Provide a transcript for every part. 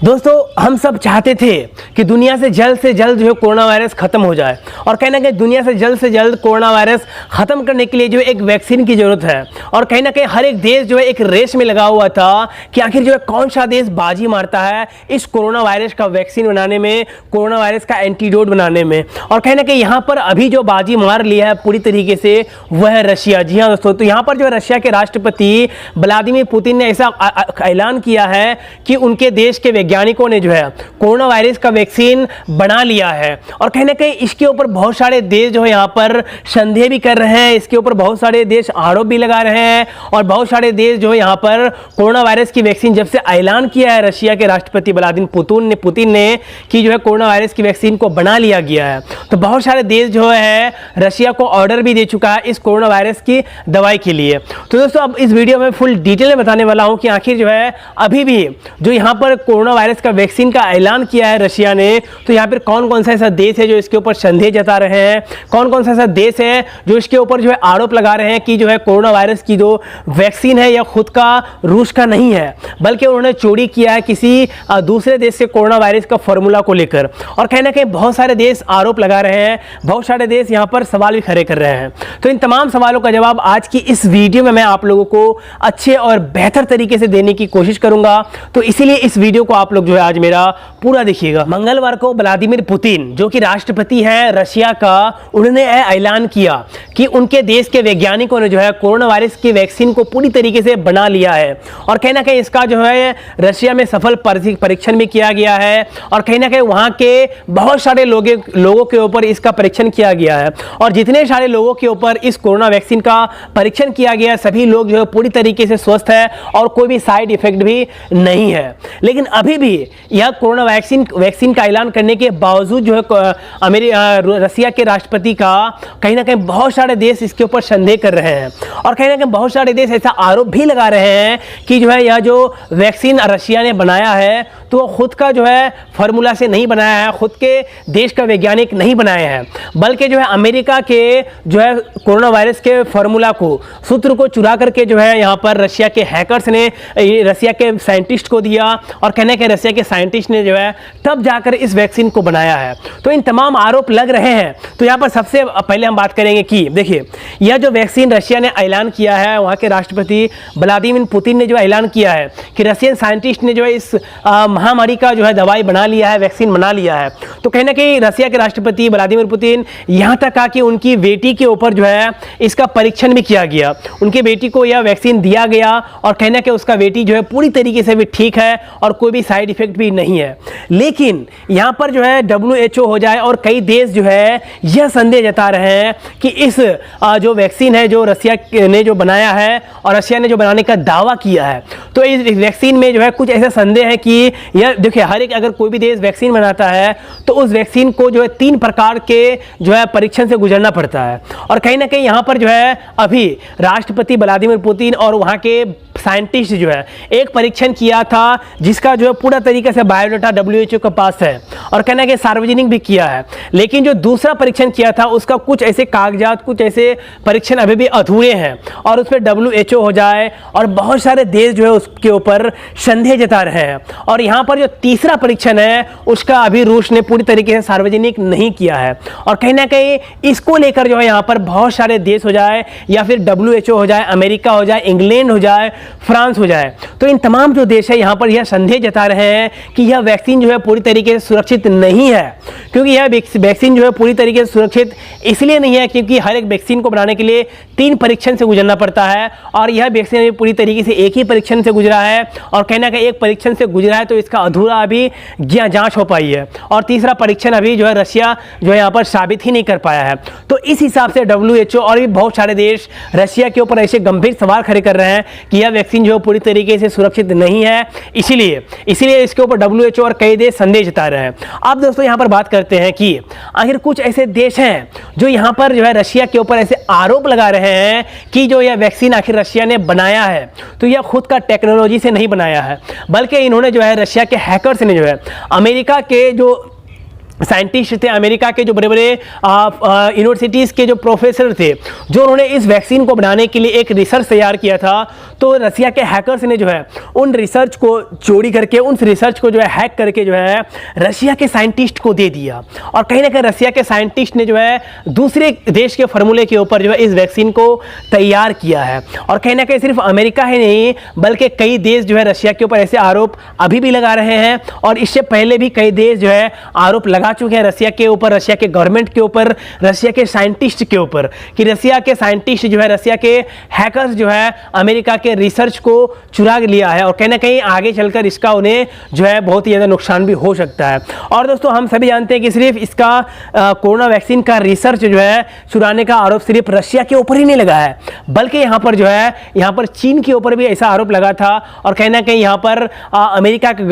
दोस्तों, हम सब चाहते थे कि दुनिया से जल्द जो है कोरोना वायरस खत्म हो जाए और कहीं ना कहीं दुनिया से जल्द कोरोना वायरस खत्म करने के लिए जो एक वैक्सीन की जरूरत है। और कहीं ना कहीं हर एक देश जो है एक रेस में लगा हुआ था कि आखिर जो है कौन सा देश बाजी मारता है इस कोरोना वायरस का वैक्सीन बनाने में, कोरोना वायरस का एंटीडोट बनाने में। और कहीं ना कहीं यहाँ पर अभी जो बाजी मार लिया है पूरी तरीके से वह है रशिया। जी हाँ दोस्तों, तो यहाँ पर जो है रशिया के राष्ट्रपति व्लादिमीर पुतिन ने ऐसा ऐलान किया है कि उनके देश के वैज्ञानिकों ने जो है कोरोना वायरस का वैक्सीन बना लिया है। और कहीं ना कहीं इसके ऊपर बहुत सारे देश जो है यहाँ पर संदेह भी कर रहे हैं, इसके ऊपर बहुत सारे देश आरोप भी लगा रहे हैं और बहुत सारे देश जो है यहाँ पर कोरोना वायरस की वैक्सीन जब से ऐलान किया है रशिया के राष्ट्रपति व्लादिमीर पुतिन ने कि जो है कोरोना वायरस की वैक्सीन को बना लिया गया है, तो बहुत सारे देश जो है रशिया को ऑर्डर भी दे चुका है इस कोरोना वायरस की दवाई के लिए। तो दोस्तों, अब इस वीडियो में फुल डिटेल में बताने वाला हूं कि आखिर जो है अभी भी जो यहाँ पर कोरोना वायरस का वैक्सीन का ऐलान किया है रशिया ने, तो यहाँ पर कौन कौन सा ऐसा देश है जो इसके ऊपर संदेह जता रहे हैं, कौन कौन सा ऐसा देश है जो इसके ऊपर जो है आरोप लगा रहे हैं कि जो है कोरोना वायरस की जो वैक्सीन है यह खुद का रूस का नहीं है बल्कि उन्होंने चोरी किया है किसी दूसरे देश से कोरोना वायरस का फॉर्मूला को लेकर। और कहीं ना कहीं बहुत सारे देश आरोप लगा रहे हैं, बहुत सारे देश यहाँ पर सवाल भी खड़े कर रहे हैं। तो इन तमाम सवालों का जवाब आज की इस वीडियो में मैं आप लोगों को अच्छे और बेहतर तरीके से देने की कोशिश करूंगा, तो इसीलिए इस वीडियो को आप लोग जो है आज मेरा पूरा देखिएगा। मंगलवार को व्लादिमीर पुतिन जो कि राष्ट्रपति हैं रशिया का, उन्होंने ऐलान किया कि उनके देश के वैज्ञानिकों ने जो है कोरोना वायरस की वैक्सीन को पूरी तरीके से बना लिया है। और कहीं ना कहीं इसका जो है रशिया में सफल परीक्षण भी किया गया है और कहीं ना कहीं वहां के बहुत सारे लोगों के ऊपर इसका परीक्षण किया गया है। और जितने सारे लोगों के ऊपर इस कोरोना वैक्सीन का परीक्षण किया गया, सभी लोग जो है पूरी तरीके से स्वस्थ है और कोई भी साइड इफेक्ट भी नहीं है। लेकिन अभी भी यह कोरोना वैक्सीन का ऐलान करने के बावजूद जो है रशिया के राष्ट्रपति का कहीं ना कहीं बहुत सारे देश इसके ऊपर संदेह कर रहे हैं और कहीं ना कहीं बहुत सारे देश ऐसा आरोप भी लगा रहे हैं कि जो है यह जो वैक्सीन रशिया ने बनाया है तो वो खुद का जो है फॉर्मूला से नहीं बनाया है, खुद के देश का वैज्ञानिक नहीं बनाए हैं, बल्कि जो है अमेरिका के जो है कोरोना वायरस के फॉर्मूला को, सूत्र को चुरा करके जो है यहाँ पर रशिया के हैकर्स ने रशिया के साइंटिस्ट को दिया और कहने के रशिया के साइंटिस्ट ने जो है तब जाकर इस वैक्सीन को बनाया है। तो इन तमाम आरोप लग रहे हैं। तो यहाँ पर सबसे पहले हम बात करेंगे कि देखिए यह जो वैक्सीन रशिया ने ऐलान किया है, वहाँ के राष्ट्रपति व्लादिमीर पुतिन ने जो ऐलान किया है कि रशियन साइंटिस्ट ने जो है इस महामारी का जो है दवाई बना लिया है, वैक्सीन बना लिया है। तो कहीं ना कहीं रशिया के राष्ट्रपति व्लादिमीर पुतिन यहाँ तक कहा कि उनकी बेटी के ऊपर जो है इसका परीक्षण भी किया गया, उनकी बेटी को यह वैक्सीन दिया गया और कहना कि उसका बेटी जो है पूरी तरीके से भी ठीक है और कोई भी साइड इफेक्ट भी नहीं है। लेकिन यहाँ पर जो है WHO हो जाए और कई देश जो है यह संदेह जता रहे हैं कि इस जो वैक्सीन है जो रशिया ने जो बनाया है और रशिया ने जो बनाने का दावा किया है, तो इस वैक्सीन में जो है कुछ ऐसा संदेह है कि यह देखिए हर एक अगर कोई भी देश वैक्सीन बनाता है तो उस वैक्सीन को जो है 3 प्रकार के जो है परीक्षण से गुजरना पड़ता है। और कहीं ना कहीं यहाँ पर जो है अभी राष्ट्रपति व्लादिमीर पुतिन और वहाँ के साइंटिस्ट जो है एक परीक्षण किया था जिसका जो है पूरा तरीके से बायोडाटा WHO के पास है और कहना कि सार्वजनिक भी किया है। लेकिन जो दूसरा परीक्षण किया था उसका कुछ ऐसे कागजात, कुछ ऐसे परीक्षण अभी भी अधूरे हैं और उस पर WHO हो जाए और बहुत सारे देश जो है उसके ऊपर संदेह जता रहे हैं। और यहाँ पर जो तीसरा परीक्षण है उसका अभी रूस ने पूरी तरीके से सार्वजनिक नहीं किया है और कहीं ना कहीं इसको लेकर जो है यहाँ पर बहुत सारे देश हो जाए या फिर WHO हो जाए, अमेरिका हो जाए, इंग्लैंड हो जाए, फ्रांस हो जाए, तो इन तमाम जो देश है यहाँ पर यह संदेह जता रहे हैं कि यह वैक्सीन जो है पूरी तरीके से सुरक्षित नहीं है। क्योंकि यह वैक्सीन जो है पूरी तरीके से सुरक्षित इसलिए नहीं है क्योंकि हर एक वैक्सीन को बनाने के लिए 3 परीक्षण से गुजरना पड़ता है और यह वैक्सीन पूरी तरीके से एक ही परीक्षण से गुजरा है और कहना कि एक परीक्षण से गुजरा है तो इसका अधूरा अभी जांच हो पाई है और तीसरा परीक्षण अभी जो है रशिया जो है यहाँ पर साबित ही नहीं कर पाया है। तो इस हिसाब से WHO और भी बहुत सारे देश रशिया के ऊपर ऐसे गंभीर सवाल खड़े कर रहे हैं कि यह वैक्सीन जो पूरी तरीके से सुरक्षित नहीं है, इसीलिए इसके ऊपर WHO और कई देश संदेह जता रहे हैं। अब दोस्तों यहाँ पर बात करते हैं कि आखिर कुछ ऐसे देश हैं जो यहाँ पर जो है रशिया के ऊपर ऐसे आरोप लगा रहे हैं कि जो यह वैक्सीन आखिर रशिया ने बनाया है तो यह खुद का टेक्नोलॉजी से नहीं बनाया है, बल्कि इन्होंने जो है रशिया के हैकर्स ने जो है अमेरिका के जो साइंटिस्ट थे, अमेरिका के जो बड़े बड़े यूनिवर्सिटीज़ के जो प्रोफेसर थे, जो उन्होंने इस वैक्सीन को बनाने के लिए एक रिसर्च तैयार किया था, तो रसिया के हैकर्स ने जो है उन रिसर्च को चोरी करके, उन रिसर्च को जो है हैक करके जो है रसिया के साइंटिस्ट को दे दिया। और कहीं ना कहीं रसिया के साइंटिस्ट ने जो है दूसरे देश के फार्मूले के ऊपर जो है इस वैक्सीन को तैयार किया है। और कहीं ना कहीं सिर्फ अमेरिका ही नहीं, बल्कि कई देश जो है रसिया के ऊपर ऐसे आरोप अभी भी लगा रहे हैं, और इससे पहले भी कई देश जो है आरोप लगा चुके हैं रसिया के ऊपर, रसिया के गवर्नमेंट के ऊपर, रसिया के साइंटिस्ट के ऊपर, कि रसिया के साइंटिस्ट जो है, रसिया के हैकर्स जो है अमेरिका के रिसर्च को चुरा लिया है, और कहीं ना कहीं आगे चलकर इसका उन्हें जो है बहुत ही ज़्यादा नुकसान भी हो सकता है। और दोस्तों हम सभी जानते हैं कि सिर्फ इसका कोरोना वैक्सीन का रिसर्च जो है चुराने का आरोप सिर्फ रसिया के ऊपर ही नहीं लगा है, बल्कि यहाँ पर जो है यहाँ पर चीन के ऊपर भी ऐसा आरोप लगा था। और कहीं ना कहीं यहाँ पर अमेरिका के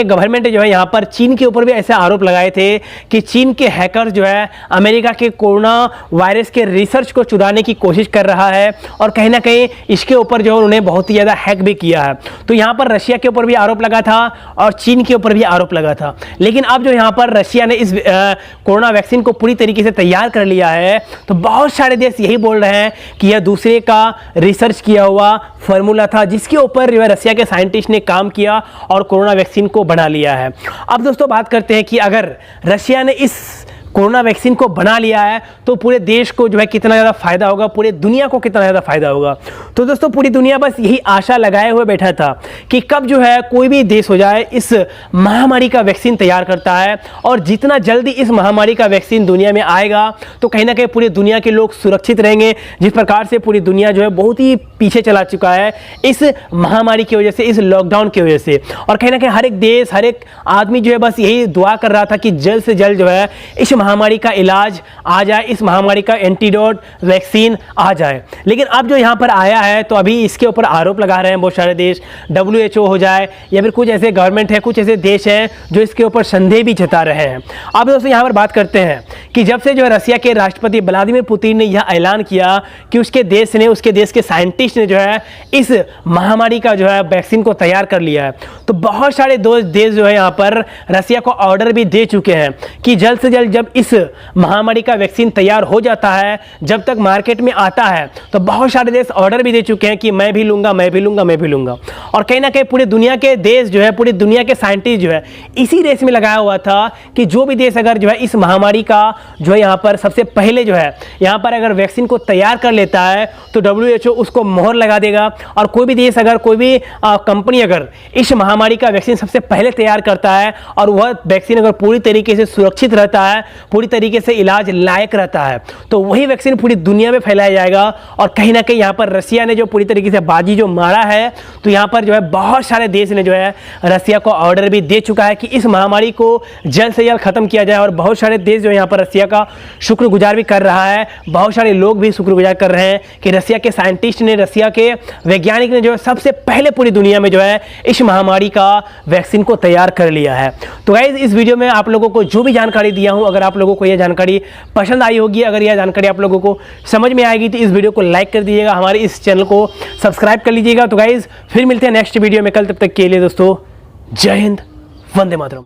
गवर्नमेंट जो है यहाँ पर चीन के ऊपर भी ऐसे आरोप लगाए थे कि चीन के हैकर जो है अमेरिका के कोरोना वायरस के रिसर्च को चुराने की कोशिश कर रहा है, और कहीं ना कहीं इसके ऊपर जो उन्होंने बहुत ही ज़्यादा हैक भी किया है। तो यहाँ पर रशिया के ऊपर भी आरोप लगा था और चीन के ऊपर भी आरोप लगा था। लेकिन अब जो यहाँ पर रशिया ने इस कोरोना वैक्सीन को पूरी तरीके से तैयार कर लिया है, तो बहुत सारे देश यही बोल रहे हैं कि यह दूसरे का रिसर्च किया हुआ फार्मूला था, जिसके ऊपर जो है रसिया के साइंटिस्ट ने काम किया और कोरोना वैक्सीन को बना लिया है। अब दोस्तों बात करते हैं कि अगर रशिया ने इस कोरोना वैक्सीन को बना लिया है तो पूरे देश को जो है कितना ज़्यादा फायदा होगा, पूरे दुनिया को कितना ज़्यादा फायदा होगा। तो दोस्तों पूरी दुनिया बस यही आशा लगाए हुए बैठा था कि कब जो है कोई भी देश हो जाए इस महामारी का वैक्सीन तैयार करता है, और जितना जल्दी इस महामारी का वैक्सीन दुनिया में आएगा तो कहीं ना कहीं पूरी दुनिया के लोग सुरक्षित रहेंगे। जिस प्रकार से पूरी दुनिया जो है बहुत ही पीछे चला चुका है इस महामारी की वजह से, इस लॉकडाउन की वजह से, और कहीं ना कहीं हर एक देश, हर एक आदमी जो है बस यही दुआ कर रहा था कि जल्द से जल्द जो है इस महामारी का इलाज आ जाए, इस महामारी का एंटीडोट वैक्सीन आ जाए। लेकिन अब जो यहाँ पर आया है तो अभी इसके ऊपर आरोप लगा रहे हैं बहुत सारे देश, WHO हो जाए या फिर कुछ ऐसे गवर्नमेंट है, कुछ ऐसे देश हैं जो इसके ऊपर संदेह भी जता रहे हैं। अब दोस्तों यहाँ पर बात करते हैं कि जब से जो है रसिया के राष्ट्रपति व्लादिमीर पुतिन ने यह ऐलान किया कि उसके देश के साइंटिस्ट ने जो है इस महामारी का जो है वैक्सीन को तैयार कर लिया है, तो बहुत सारे देश जो है यहाँ पर रसिया को ऑर्डर भी दे चुके हैं कि जल्द से जल्द जब इस महामारी का वैक्सीन तैयार हो जाता है, जब तक मार्केट में आता है, तो बहुत सारे देश ऑर्डर भी दे चुके हैं कि मैं भी लूंगा। और कहीं ना कहीं पूरी दुनिया के देश जो है, पूरी दुनिया के साइंटिस्ट जो है इसी रेस में लगाया हुआ था कि जो भी देश अगर जो है इस महामारी का जो है यहाँ पर सबसे पहले जो है यहाँ पर अगर वैक्सीन को तैयार कर लेता है तो WHO उसको मोहर लगा देगा। और कोई भी देश अगर, कोई भी कंपनी अगर इस महामारी का वैक्सीन सबसे पहले तैयार करता है और वह वैक्सीन अगर पूरी तरीके से सुरक्षित रहता है, पूरी तरीके से इलाज लायक रहता है, तो वही वैक्सीन पूरी दुनिया में फैलाया जाएगा। और कहीं ना कहीं यहाँ पर रसिया ने जो पूरी तरीके से बाजी जो मारा है, तो यहाँ पर जो है बहुत सारे देश ने जो है रसिया को ऑर्डर भी दे चुका है कि इस महामारी को जल्द से जल्द खत्म किया जाए। और बहुत सारे देश जो यहाँ पर रसिया का शुक्रगुजार भी कर रहा है, बहुत सारे लोग भी शुक्रगुजार कर रहे हैं कि रसिया के साइंटिस्ट ने, रसिया के वैज्ञानिक ने जो है सबसे पहले पूरी दुनिया में जो है इस महामारी का वैक्सीन को तैयार कर लिया है। तो गाइस इस वीडियो में आप लोगों को जो भी जानकारी दिया हूं, अगर आप लोगों को यह जानकारी पसंद आई होगी, अगर यह जानकारी आप लोगों को समझ में आएगी तो इस वीडियो को लाइक कर दीजिएगा, हमारे इस चैनल को सब्सक्राइब कर लीजिएगा। तो गाइस फिर मिलते हैं नेक्स्ट वीडियो में कल, तब तक के लिए दोस्तों जय हिंद, वंदे मातरम।